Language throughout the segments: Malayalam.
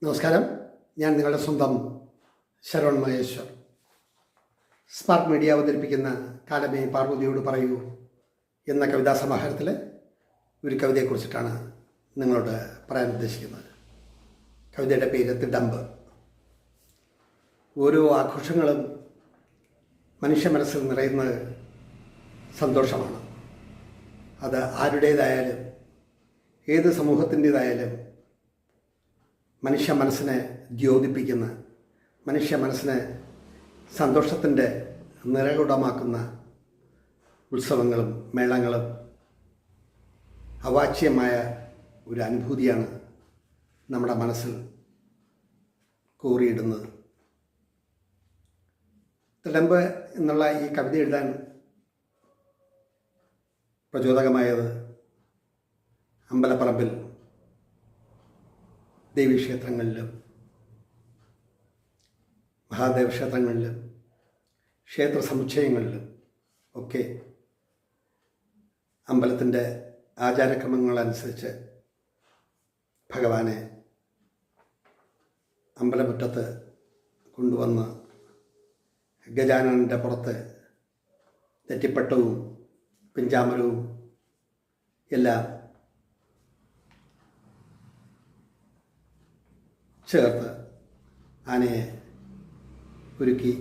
നമസ്കാരം, ഞാൻ നിങ്ങളുടെ സ്വന്തം ശരവൺ മഹേശ്വർ. സ്പാർക്ക് മീഡിയ അവതരിപ്പിക്കുന്ന കാലമേ പാർവതിയോട് പറയൂ എന്ന കവിതാ സമാഹാരത്തിലെ ഒരു കവിതയെക്കുറിച്ചിട്ടാണ് നിങ്ങളോട് പറയാൻ ഉദ്ദേശിക്കുന്നത്. കവിതയുടെ പേര് തിടമ്പ്. ഓരോ ആഘോഷങ്ങളും മനുഷ്യ മനസ്സിൽ നിറയുന്നത് സന്തോഷമാണ്. അത് ആരുടേതായാലും ഏത് സമൂഹത്തിൻ്റേതായാലും മനുഷ്യ മനസ്സിനെ ദ്യോതിപ്പിക്കുന്ന, മനുഷ്യ മനസ്സിനെ സന്തോഷത്തിൻ്റെ നിറകുടമാക്കുന്ന ഉത്സവങ്ങളും മേളങ്ങളും അവാച്യമായ ഒരു അനുഭൂതിയാണ് നമ്മുടെ മനസ്സിൽ കോറിയിടുന്നത്. തിടമ്പ് എന്നുള്ള ഈ കവിത എഴുതാൻ പ്രചോദകമായത് അമ്പലപ്പറമ്പിൽ ദേവീക്ഷേത്രങ്ങളിലും മഹാദേവ ക്ഷേത്രങ്ങളിലും ക്ഷേത്ര സമുച്ചയങ്ങളിലും ഒക്കെ അമ്പലത്തിൻ്റെ ആചാരക്രമങ്ങളനുസരിച്ച് ഭഗവാനെ അമ്പലമുറ്റത്ത് കൊണ്ടുവന്ന് ഗജാനനൻ്റെ പുറത്ത് നെറ്റിപ്പട്ടവും പിഞ്ചാമരവും എല്ലാം ചേർത്ത് ആനയെ ഒരുക്കി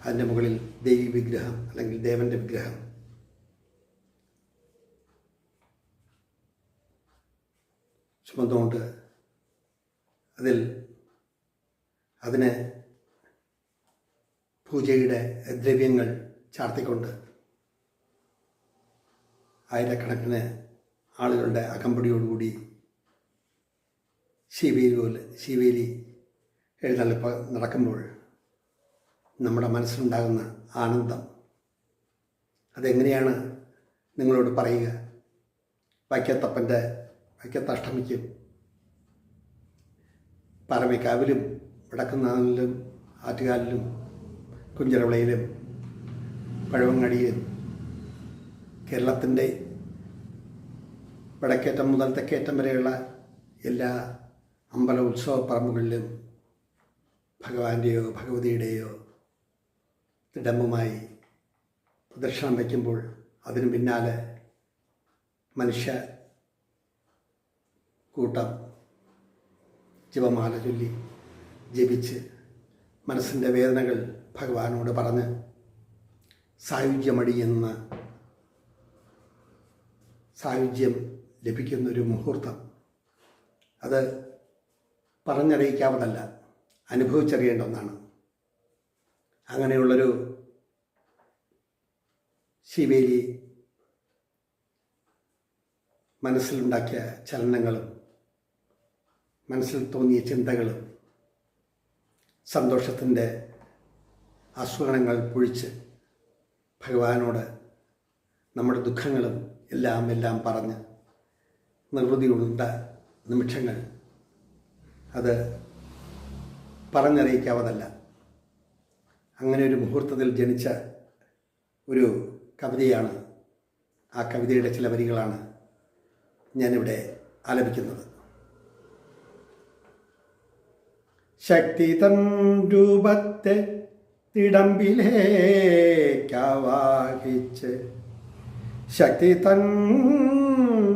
അതിൻ്റെ മുകളിൽ ദേവി വിഗ്രഹം അല്ലെങ്കിൽ ദേവൻ്റെ വിഗ്രഹം ചുമന്നുകൊണ്ട് അതിന് പൂജയുടെ ദ്രവ്യങ്ങൾ ചാർത്തിക്കൊണ്ട് ആയിരക്കണക്കിന് ആളുകളുടെ അകമ്പടിയോടുകൂടി ശിവേലി എഴുന്നള്ളിപ്പ് നടക്കുമ്പോൾ നമ്മുടെ മനസ്സിലുണ്ടാകുന്ന ആനന്ദം അതെങ്ങനെയാണ് നിങ്ങളോട് പറയുക? വൈക്കത്തഷ്ടമിക്കും പാറമേക്കാവിലും വടക്കുന്നാളിലും ആറ്റുകാലിലും കുഞ്ചരവിളയിലും പഴവങ്ങാടിയിലും കേരളത്തിൻ്റെ വടക്കേറ്റം മുതൽ തെക്കേറ്റം വരെയുള്ള എല്ലാ അമ്പല ഉത്സവ പറമ്പുകളിലും ഭഗവാന്റെയോ ഭഗവതിയുടെയോ തിടമ്പുമായി പ്രദക്ഷിണം വയ്ക്കുമ്പോൾ അതിനു പിന്നാലെ മനുഷ്യ കൂട്ടം ജപമാല ചൊല്ലി ജപിച്ച് മനസ്സിൻ്റെ വേദനകൾ ഭഗവാനോട് പറഞ്ഞ് സായുജ്യം ലഭിക്കുന്നൊരു മുഹൂർത്തം. അത് പറഞ്ഞറിയിക്കാവുന്നതല്ല, അനുഭവിച്ചറിയേണ്ട ഒന്നാണ്. അങ്ങനെയുള്ളൊരു ശിവേലി മനസ്സിലുണ്ടാക്കിയ ചലനങ്ങളും മനസ്സിൽ തോന്നിയ ചിന്തകളും സന്തോഷത്തിൻ്റെ ആസ്വാദനങ്ങൾ പൊഴിച്ച് ഭഗവാനോട് നമ്മുടെ ദുഃഖങ്ങളും എല്ലാം പറഞ്ഞ് നിർവൃതിയുണ്ട നിമിഷങ്ങൾ അത് പറഞ്ഞറിയിക്കാവതല്ല. അങ്ങനെ ഒരു മുഹൂർത്തത്തിൽ ജനിച്ച ഒരു കവിതയാണ്. ആ കവിതയുടെ ചില വരികളാണ് ഞാനിവിടെ ആലപിക്കുന്നത്. ശക്തി തൻ രൂപത്തെ തിടമ്പിലേക്കാവാഹിച്ച്, ശക്തി തൻ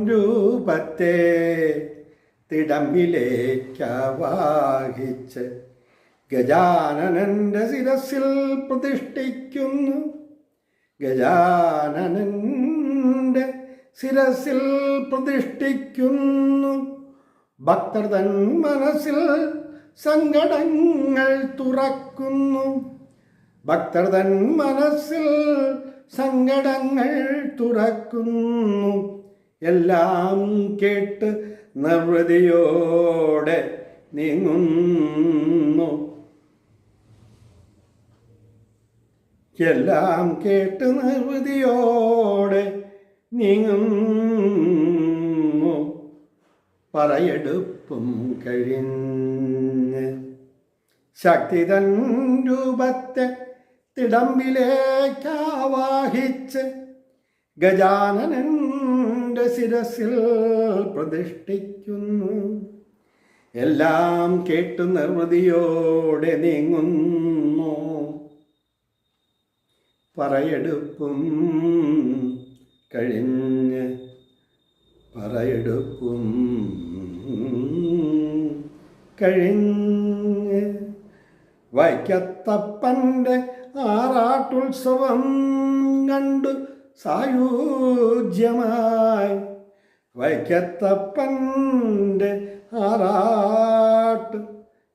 രൂപത്തെ തിടമ്പിലേക്കാവാഹിച്ച് ഗജാനനൻ്റെ ശിരസിൽ പ്രതിഷ്ഠിക്കുന്നു, ഗജാനനൻ്റെ ശിരസിൽ പ്രതിഷ്ഠിക്കുന്നു. ഭക്തർ തൻ മനസ്സിൽ സങ്കടങ്ങൾ തുറക്കുന്നു, ഭക്തർ തൻ മനസ്സിൽ സങ്കടങ്ങൾ തുറക്കുന്നു. എല്ലാം കേട്ട് നിർവൃതിയോടെ നീങ്ങുന്നു, എല്ലാം കേട്ട് നിർവൃതിയോടെ നീങ്ങുന്നു. പറയെടുപ്പും കഴിഞ്ഞ് ശക്തി തൻ രൂപത്തെ തിടമ്പിലേക്കാവാഹിച്ച് ഗജാനനൻ്റെ ശിരസിൽ പ്രതിഷ്ഠിക്കുന്നു, എല്ലാം കേട്ടു നിർവൃതിയോടെ നീങ്ങുന്നു. പറയെടുപ്പും കഴിഞ്ഞ് വൈക്കത്തപ്പൻ്റെ ആറാട്ടുത്സവം കണ്ടു സായുജ്യമായി. വൈക്കത്തപ്പൻ്റെ ആറാട്ട്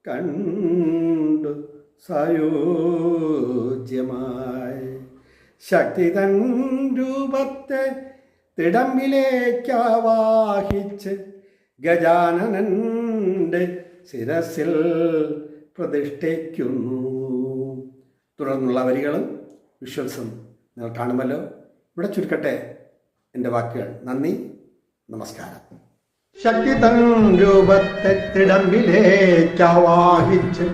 കണ്ടു സായുജ്യമായി. ശക്തി തൻ രൂപത്തെ തിടമ്പിലേക്കാവാഹിച്ച് ഗജാനനൻ്റെ ശിരസിൽ പ്രതിഷ്ഠിക്കുന്നു. തുടർന്നുള്ള വരികളും വിഷ്വൽസും നിങ്ങൾ കാണുമല്ലോ. ഇവിടെ ചുരുക്കട്ടെ എൻ്റെ വാക്കുകൾ. നന്ദി, നമസ്കാരം. ശക്തി തൻ രൂപത്തെ തിടമ്പിലേക്കാവാഹിച്ച്,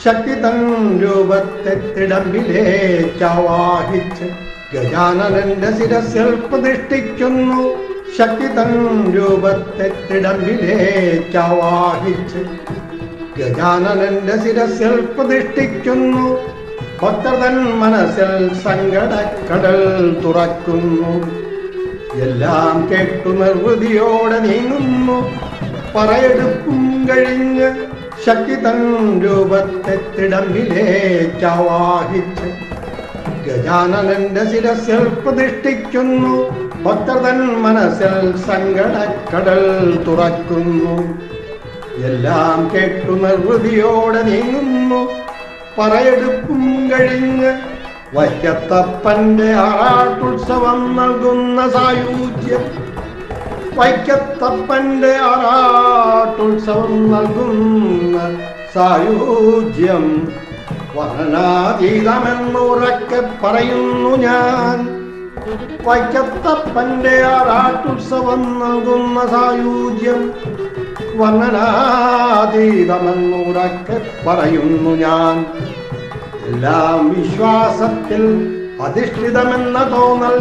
ശക്തി തൻ രൂപത്തെ തിടമ്പിലേക്കാവാഹിച്ച് ഗജാനനന്റെ ശിരസിൽ പ്രതിഷ്ഠിക്കുന്നു. ശക്തി തൻ രൂപത്തെ തിടമ്പിലേക്കാവാഹിച്ച് ഗജാനനന്റെ ശിരസിൽ പ്രതിഷ്ഠിക്കുന്നു. ഭക്തൻ മനസ്സിൽ സങ്കടക്കടൽ തുറക്കുന്നു. എല്ലാം കേട്ടു നിർവൃതിയോടെ നീങ്ങുന്നു. പറയെടുപ്പും കഴിഞ്ഞ് ശക്തി തൻ രൂപത്തെ തിടമ്പിലേക്കാവാഹിച്ച് ഗജാനനന്റെ ശിരസിൽ പ്രതിഷ്ഠിക്കുന്നു. ഭക്തൻ മനസ്സിൽ സങ്കടക്കടൽ തുറക്കുന്നു. എല്ലാം കേട്ടു നിർവൃതിയോടെ നീങ്ങുന്നു. പറയെടുപ്പും കഴിഞ്ഞ് വൈക്കത്തപ്പൻ്റെ ആറാട്ടുത്സവം നൽകുന്ന സായുജ്യം. വൈക്കത്തപ്പൻ്റെ ആറാട്ടുത്സവം നൽകുന്ന സായുജ്യം വർണ്ണനാതീതമെന്നുറക്കെ പറയുന്നു ഞാൻ. വൈക്കത്തപ്പൻ്റെ ആറാട്ടുത്സവം നൽകുന്ന സായുജ്യം വർണ്ണനാതീതമെന്നുറക്കെ പറയുന്നു ഞാൻ. എല്ലാം വിശ്വാസത്തിൽ അധിഷ്ഠിതമെന്ന തോന്നൽ,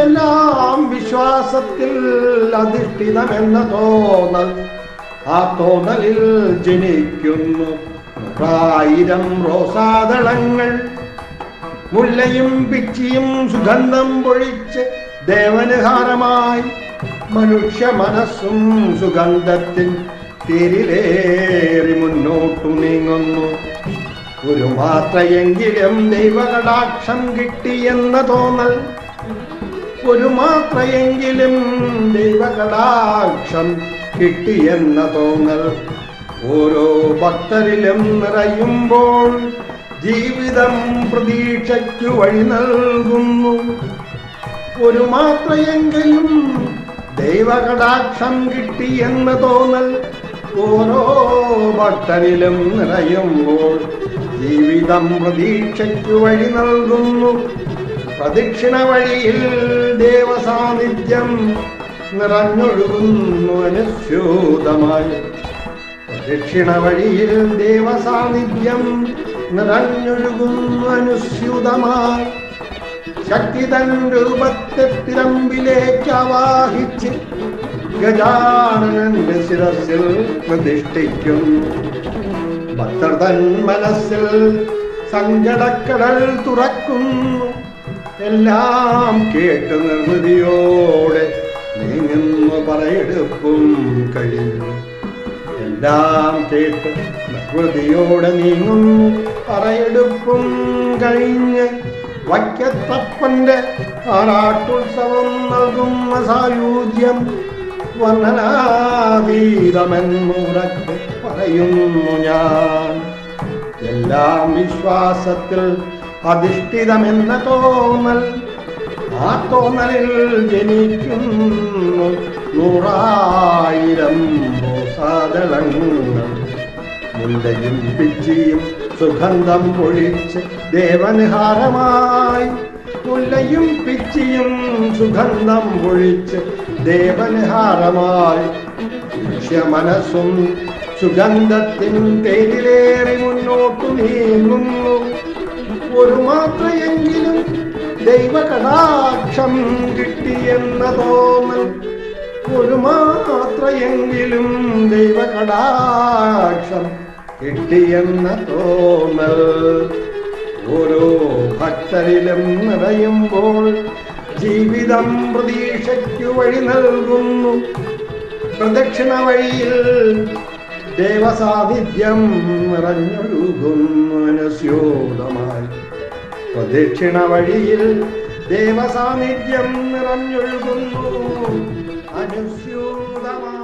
എല്ലാം വിശ്വാസത്തിൽ അധിഷ്ഠിതമെന്ന തോന്നൽ. ആ തോന്നലിൽ ജനിക്കുന്നു 100,000 റോസാദളങ്ങൾ. മുല്ലയും പിച്ചിയും സുഗന്ധം പൊഴിച്ച് ദേവനുഹാരമായി മനുഷ്യ മനസ്സും സുഗന്ധത്തിൻ തേരിലേറി മുന്നോട്ടു നീങ്ങുന്നു. ഒരു മാത്രയെങ്കിലും ദൈവകടാക്ഷം കിട്ടിയെന്ന തോന്നൽ, ഒരു മാത്രയെങ്കിലും ദൈവകടാക്ഷം കിട്ടിയെന്ന തോന്നൽ ഓരോ ഭക്തരിലും നിറയുമ്പോൾ ജീവിതം പ്രതീക്ഷയ്ക്കു വഴി നൽകുന്നു. ഒരു മാത്രയെങ്കിലും ദൈവകടാക്ഷം കിട്ടിയെന്ന തോന്നൽ ഓരോ ഭക്തരിലും നിറയുമ്പോൾ ജീവിതം പ്രതീക്ഷയ്ക്കു വഴി നൽകുന്നു. പ്രദക്ഷിണ വഴിയിൽ ദേവസാന്നിധ്യം നിറഞ്ഞൊഴുകുന്നു അനുസ്യൂതമായി. പ്രദക്ഷിണ വഴിയിൽ ദേവസാന്നിധ്യം നിറഞ്ഞൊഴുകുന്നു അനുസ്യൂതമായി. ശക്തി തൻ രൂപത്തെ തിരമ്പിലേക്ക് ആവാഹിച്ച് ഗജാനനന്റെ ശിരസിൽ പ്രതിഷ്ഠിക്കുന്നു. ഭക്തർ തൻ മനസ്സിൽ സങ്കടക്കടൽ തുറക്കുന്നു. എല്ലാം കേട്ട് നിർവൃതിയോടെ നീങ്ങുന്നു. പറയെടുപ്പും കഴിഞ്ഞു. എല്ലാം കേട്ട് നിർവൃതിയോടെ നീങ്ങുന്നു. പറയെടുപ്പും കഴിഞ്ഞ് വൈക്കത്തപ്പൻ്റെ ആറാട്ടുത്സവം നൽകുന്ന സായുജ്യം വർണ്ണനാതീതമെന്നുറക്കെ പറയുന്നു ഞാൻ. എല്ലാം വിശ്വാസത്തിൽ അധിഷ്ഠിതമെന്ന തോന്നൽ, ആ തോന്നലിൽ ജനിക്കുന്നു 100,000 റോസാദളങ്ങൾ. മുല്ലയും പിച്ചിയും സുഗന്ധം പൊഴിച്ച് ദേവനുഹാരമായി. മുല്ലയും പിച്ചിയും സുഗന്ധം പൊഴിച്ച് ദേവനുഹാരമായി. മനുഷ്യ മനസ്സും സുഗന്ധത്തിൻ തേരിലേറി മുന്നോട്ടു നീങ്ങുന്നു. ഒരു മാത്രയെങ്കിലും ദൈവകടാക്ഷം കിട്ടിയെന്ന തോന്നൽ ഒരു മാത്രയെങ്കിലും ദൈവകടാക്ഷം കിട്ടിയെന്ന തോന്നൽ ഓരോ ഭക്തരിലും നിറയുമ്പോൾ ജീവിതം പ്രതീക്ഷയ്ക്കു വഴി നൽകുന്നു. പ്രദക്ഷിണ വഴിയിൽ ദേവസാന്നിധ്യം നിറഞ്ഞൊഴുകുന്നു അനുസ്യൂതമായി. പ്രദക്ഷിണ വഴിയിൽ ദേവസാന്നിധ്യം നിറഞ്ഞൊഴുകുന്നു അനുസ്യൂതമായി.